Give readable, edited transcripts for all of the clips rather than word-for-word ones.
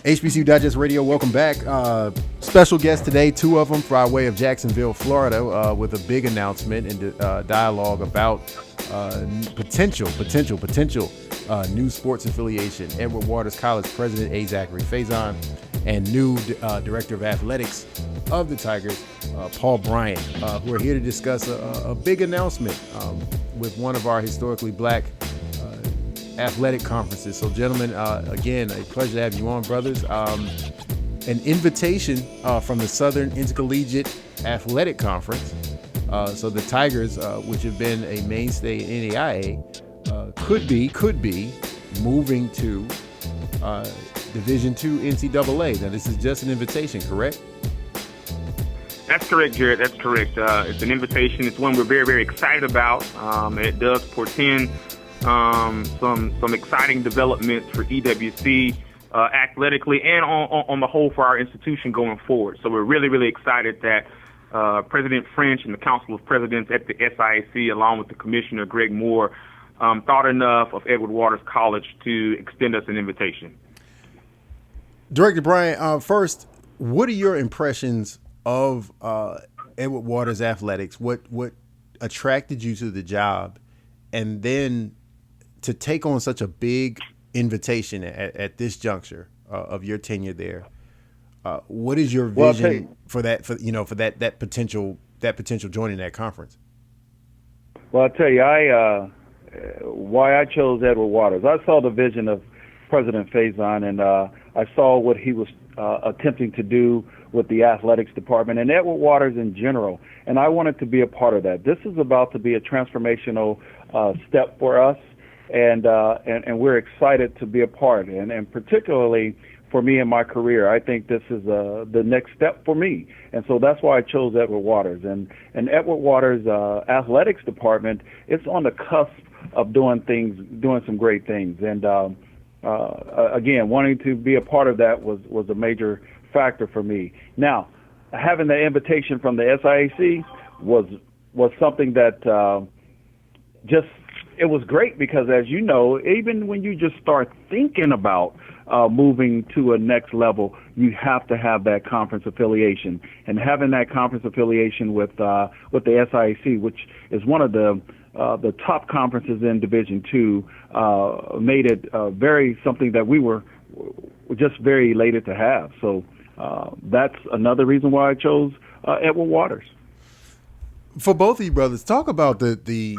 HBCU Digest Radio, welcome back. Special guests today, two of them for our way of Jacksonville, Florida, with a big announcement and dialogue about potential new sports affiliation. Edward Waters College President A. Zachary Faison and new Director of Athletics of the Tigers, Paul Bryant, who are here to discuss a big announcement with one of our historically black athletic conferences. So, gentlemen, again, a pleasure to have you on, brothers. An invitation from the Southern Intercollegiate Athletic Conference. So the Tigers, which have been a mainstay in NAIA, could be moving to Division II NCAA. Now, this is just an invitation, correct? That's correct, Jared. That's correct. It's an invitation. It's one we're very, very excited about. It does portend some exciting developments for EWC athletically and on the whole for our institution going forward. So we're really, really excited that President French and the Council of Presidents at the SIAC, along with the Commissioner Greg Moore, thought enough of Edward Waters College to extend us an invitation. Director Bryant, first, what are your impressions of Edward Waters Athletics? What attracted you to the job? And then to take on such a big invitation at this juncture of your tenure there, what is your vision for that potential joining that conference? Well, I'll tell you, why I chose Edward Waters. I saw the vision of President Faison, and I saw what he was attempting to do with the athletics department and Edward Waters in general, and I wanted to be a part of that. This is about to be a transformational step for us, and we're excited to be a part. And particularly for me in my career, I think this is the next step for me, and so that's why I chose Edward Waters. And Edward Waters' athletics department, it's on the cusp of doing some great things. And again, wanting to be a part of that was a major factor for me. Now, having the invitation from the SIAC was something that it was great, because, as you know, even when you just start thinking about moving to a next level, you have to have that conference affiliation. And having that conference affiliation with the SIAC, which is one of the top conferences in Division II, made it something that we were just very elated to have. So that's another reason why I chose Edward Waters. For both of you brothers, talk about the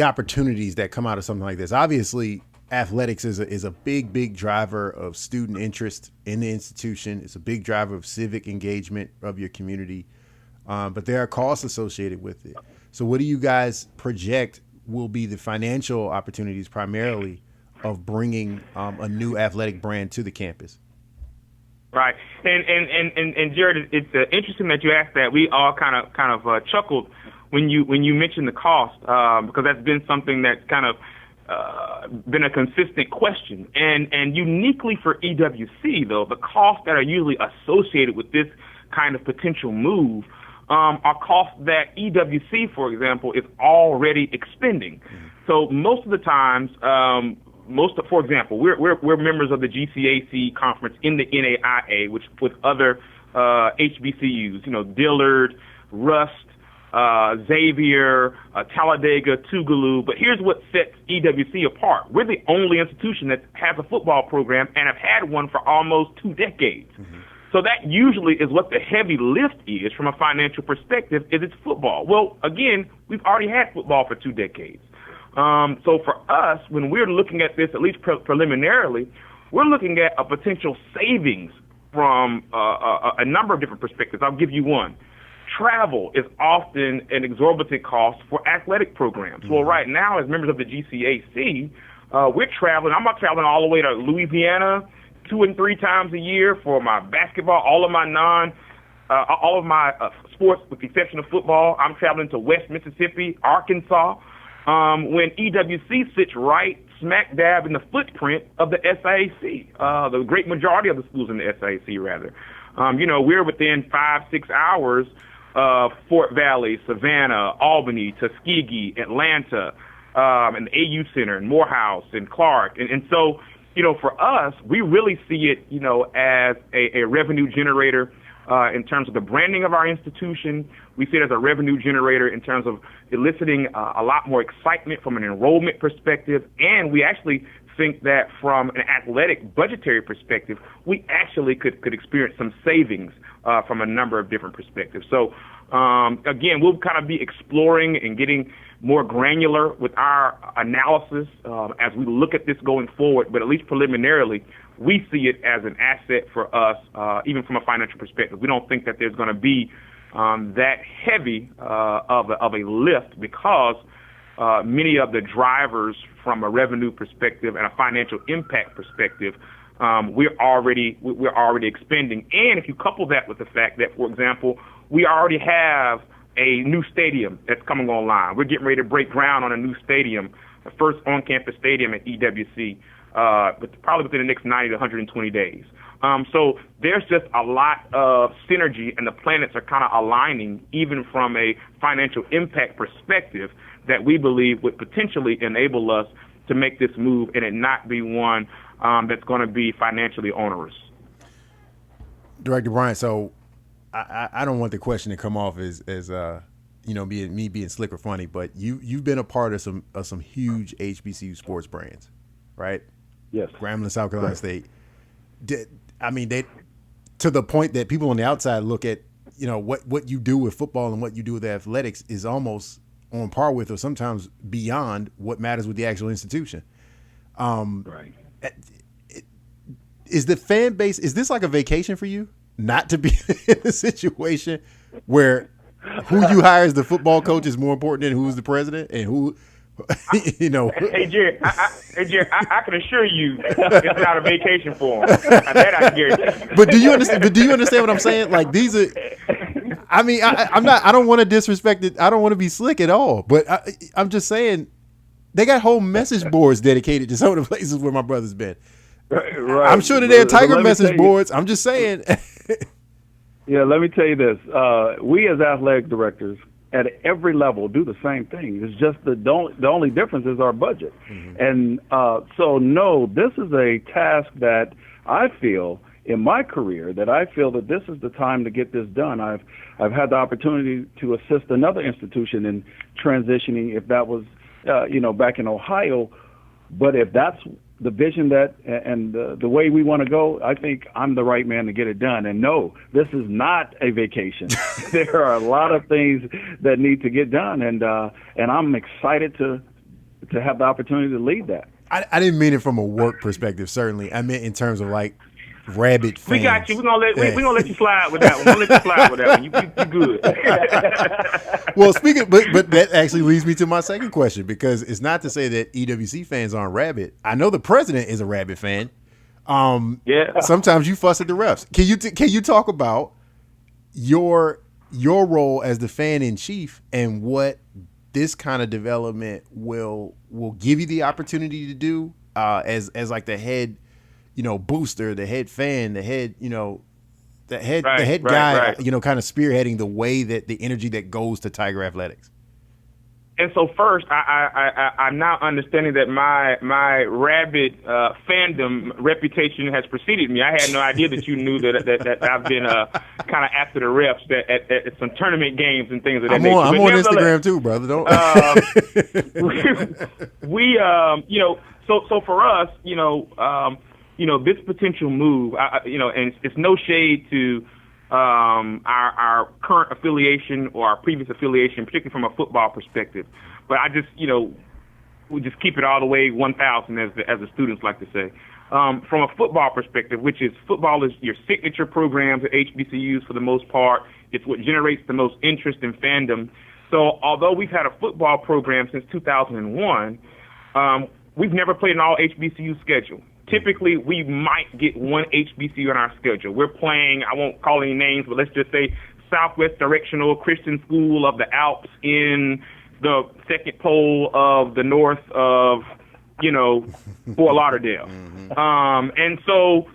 opportunities that come out of something like this. Obviously, athletics is a big driver of student interest in the institution. It's a big driver of civic engagement of your community, but there are costs associated with it. So what do you guys project will be the financial opportunities primarily of bringing a new athletic brand to the campus? Right, and Jared, it's interesting that you asked that. We all kind of chuckled when you mentioned the cost, because that's been something that's kind of been a consistent question. And uniquely for EWC, though, the costs that are usually associated with this kind of potential move are costs that EWC, for example, is already expending. So most of the times, for example, we're members of the GCAC conference in the NAIA, which with other HBCUs, Dillard, Rust, Xavier, Talladega, Tougaloo. But here's what sets EWC apart. We're the only institution that has a football program and have had one for almost 2 decades. Mm-hmm. So that usually is what the heavy lift is from a financial perspective, is it's football. Well, again, we've already had football for 2 decades. So for us, when we're looking at this, at least preliminarily, we're looking at a potential savings from a number of different perspectives. I'll give you one. Travel is often an exorbitant cost for athletic programs. Mm-hmm. Well, right now, as members of the GCAC, we're traveling. I'm not traveling all the way to Louisiana 2 and 3 times a year for my basketball, all of my sports, with the exception of football. I'm traveling to West Mississippi, Arkansas, when EWC sits right smack dab in the footprint of the SIAC, the great majority of the schools in the SIAC, rather. We're within 5-6 hours of Fort Valley, Savannah, Albany, Tuskegee, Atlanta, and the AU Center, and Morehouse, and Clark. And so for us, we really see it, as a revenue generator in terms of the branding of our institution. We see it as a revenue generator in terms of eliciting a lot more excitement from an enrollment perspective. And we actually think that from an athletic budgetary perspective, we actually could experience some savings from a number of different perspectives. So, again, we'll kind of be exploring and getting more granular with our analysis as we look at this going forward. But at least preliminarily, we see it as an asset for us, even from a financial perspective. We don't think that there's going to be that heavy of a lift because many of the drivers from a revenue perspective and a financial impact perspective, we're already expending. And if you couple that with the fact that, for example, we already have a new stadium that's coming online. We're getting ready to break ground on a new stadium, the first on-campus stadium at EWC, but probably within the next 90 to 120 days. So there's just a lot of synergy, and the planets are kind of aligning, even from a financial impact perspective, that we believe would potentially enable us to make this move and it not be one that's going to be financially onerous. Director Bryant, so I don't want the question to come off as being slick or funny, but you've been a part of some huge HBCU sports brands, right? Yes. Grambling, South Carolina State. They to the point that people on the outside look at what you do with football and what you do with athletics is almost on par with, or sometimes beyond, what matters with the actual institution. Right. Is the fan base, is this like a vacation for you? Not to be in a situation where who you hire as the football coach is more important than who's the president and who, Hey, Jerry, I can assure you it's not a vacation for him. That I can guarantee. But do you understand what I'm saying? Like, these are, I don't want to disrespect it. I don't want to be slick at all. But I'm just saying, they got whole message boards dedicated to some of the places where my brother's been. Right. I'm sure that they're Tiger message boards. I'm just saying. Yeah, let me tell you this. We as athletic directors at every level do the same thing. It's just the only difference is our budget. Mm-hmm. And so, no, this is a task that I feel in my career that I feel that this is the time to get this done. I've had the opportunity to assist another institution in transitioning, if that was, back in Ohio. But if that's the vision that and the way we want to go, I think I'm the right man to get it done. And no, this is not a vacation. There are a lot of things that need to get done, and I'm excited to have the opportunity to lead that. I didn't mean it from a work perspective, certainly. I meant in terms of like rabid fans. We got you. We're gonna let you slide with that one. We'll let you slide with that one. You good. Well, but that actually leads me to my second question, because it's not to say that EWC fans aren't rabid. I know the president is a rabid fan. Yeah. Sometimes you fuss at the refs. Can you talk about your role as the fan in chief and what this kind of development will give you the opportunity to do as like the head, booster, the head fan, the head, the head guy, kind of spearheading the way that the energy that goes to Tiger athletics. And so first, I'm now understanding that my rabid fandom reputation has preceded me. I had no idea that you knew that I've been kind of after the refs at some tournament games and things of that nature. I'm on Instagram too, brother. Don't. So for us, this potential move, and it's no shade to our current affiliation or our previous affiliation, particularly from a football perspective. But I just, we just keep it all the way 1,000, as the students like to say. From a football perspective, which is football is your signature programs at HBCUs for the most part. It's what generates the most interest and fandom. So although we've had a football program since 2001, we've never played an all HBCU schedule. Typically, we might get one HBCU on our schedule. We're playing, I won't call any names, but let's just say Southwest Directional Christian School of the Alps in the second pole of the north of, Fort Lauderdale. Mm-hmm. And so,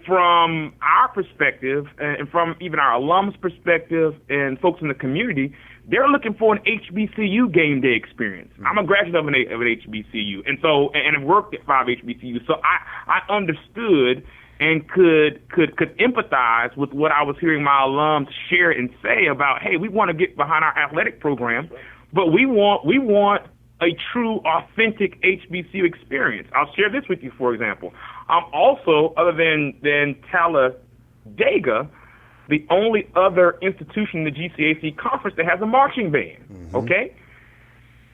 from our perspective and from even our alums' perspective and folks in the community, they're looking for an HBCU game day experience. I'm a graduate of an HBCU, and have worked at 5 HBCUs, so I understood and could empathize with what I was hearing my alums share and say about, hey, we want to get behind our athletic program, but we want a true, authentic HBCU experience. I'll share this with you, for example. I'm also, other than Talladega, the only other institution in the GCAC conference that has a marching band, okay?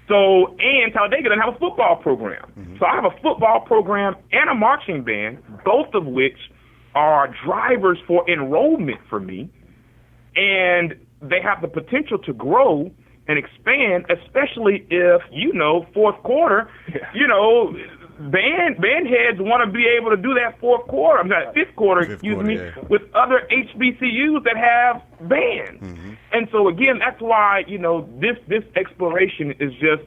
So, and Talladega doesn't have a football program. So I have a football program and a marching band, both of which are drivers for enrollment for me, and they have the potential to grow and expand, especially if, fourth quarter, band heads want to be able to do that fifth quarter, with other HBCUs that have bands. And so again, that's why, this exploration is just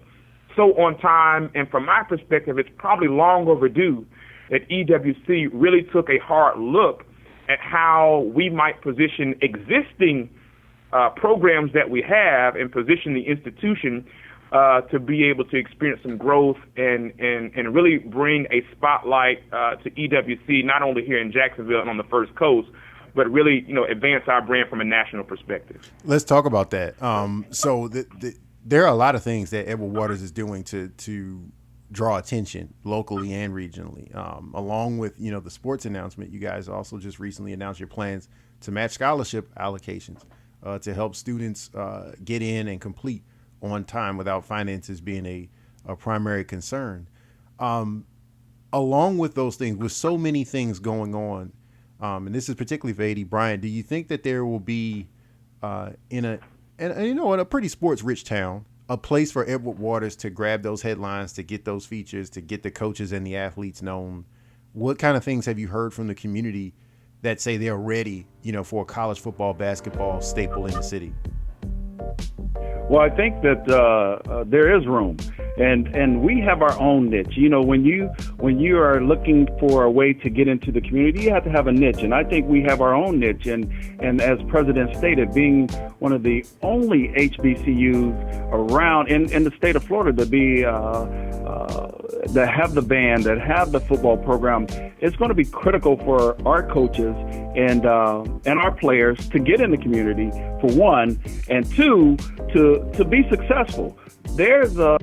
so on time, and from my perspective, it's probably long overdue that EWC really took a hard look at how we might position existing programs that we have and position the institution to be able to experience some growth and really bring a spotlight to EWC, not only here in Jacksonville and on the First Coast, but really, advance our brand from a national perspective. Let's talk about that. So there are a lot of things that Edward Waters is doing to draw attention locally and regionally. Along with, the sports announcement, you guys also just recently announced your plans to match scholarship allocations to help students get in and complete on time without finances being a primary concern. Along with those things, with so many things going on, and this is particularly for AD Bryant, do you think that there will be in a pretty sports-rich town, a place for Edward Waters to grab those headlines, to get those features, to get the coaches and the athletes known? What kind of things have you heard from the community that say they're ready, for a college football, basketball staple in the city? Well, I think that there is room, and we have our own niche. When you are looking for a way to get into the community, you have to have a niche, and I think we have our own niche. And as President stated, being one of the only HBCUs around in the state of Florida to be that have the band, that have the football program, it's going to be critical for our coaches and our players to get in the community, for one, and two, to be successful. There's a